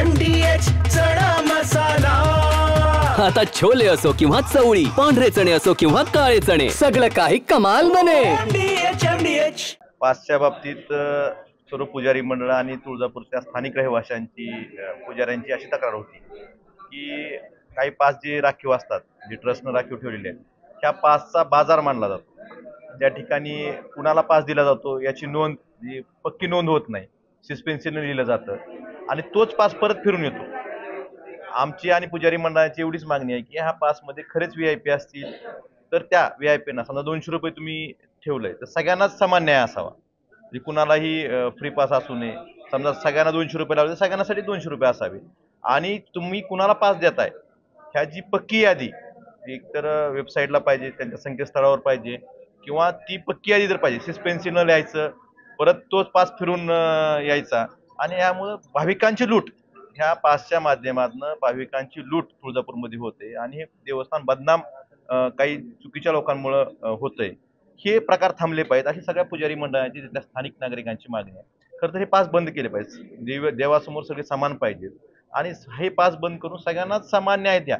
MDH चणा मसाला। आता छोले असो किंवा चवळी, पांढरे चणे असो किंवा काळे चणे, सगळं काही कमाल बने। MDH पासच्या बाबतीत सर्व पुजारी मंडळ आणि तुळजापूरच्या स्थानिक रहिवाशांची पुजाऱ्यांची अशी तक्रार होती की काही पास जे राखीव असतात, जे ट्रस्टनं राखीव ठेवलेले आहेत, त्या पासचा बाजार मानला जातो। त्या ठिकाणी कुणाला पास दिला जातो याची नोंद, जी पक्की नोंद होत नाही, सस्पेन्शनने लिहिलं जातं आणि तोच पास परत फिरून येतो। आमची आणि पुजारी मंडळाची एवढीच मागणी आहे की ह्या पासमध्ये खरेच VIP असतील तर त्या VIP ना समजा 200 रुपये तुम्ही ठेवलंय तर सगळ्यांनाच समान न्याय असावा। म्हणजे कुणालाही फ्री पास असू नये। समजा सगळ्यांना 200 रुपये लावले तर सगळ्यांसाठी 200 रुपये असावे। आणि तुम्ही कुणाला पास देताय ह्याची पक्की यादी एकतर वेबसाईटला पाहिजे, त्यांच्या संकेतस्थळावर पाहिजे, किंवा ती पक्की यादी तर पाहिजे, सस्पेन्शन लिहायचं, परत तोच पास फिरून यायचा। आणि यामुळं भाविकांची लूट, ह्या पासच्या माध्यमातून भाविकांची लूट तुळजापूरमध्ये होते आणि हे देवस्थान बदनाम काही चुकीच्या लोकांमुळे होतंय। हे प्रकार थांबले पाहिजेत अशी सगळ्या पुजारी मंडळांची, तिथल्या स्थानिक नागरिकांची मागणी आहे। खरं तर हे पास बंद केले पाहिजे। देवासमोर सगळे समान पाहिजेत आणि हे पास बंद करून सगळ्यांनाच समान न्याय द्या।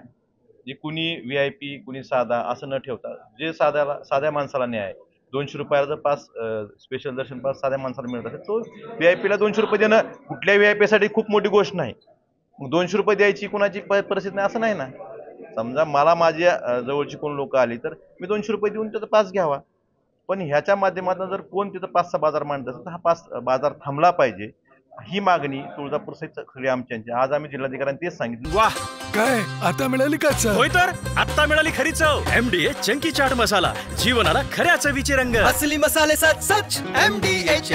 जे कुणी VIP कुणी साधा असं न ठेवता, जे साध्या माणसाला न्याय, 200 रुपयाचा पास, स्पेशल दर्शन पास साध्या माणसाला मिळत असेल, तो VIP ला 200 रुपये देणं कुठल्या VIP साठी खूप मोठी गोष्ट नाही। मग 200 रुपये द्यायची कुणाची परिस्थिती नाही असं नाही ना। समजा मला माझ्या जवळची कोण लोक आली तर मी 200 रुपये देऊन त्याचा पास घ्यावा। पण ह्याच्या माध्यमातून जर कोण तिथं पासचा बाजार मांडत असेल तर हा पास बाजार थांबला पाहिजे, ही मागणी तुळजापूर सगळी आमची। आज आम्ही जिल्हाधिकाऱ्यांनी तेच सांगितलं। वाह, काय आता मिळाली का चव? होय तर आता मिळाली खरी चव। MDH चंकी चाट मसाला, जीवनाला खऱ्या चवीचे रंग। असली मसाले सच MDH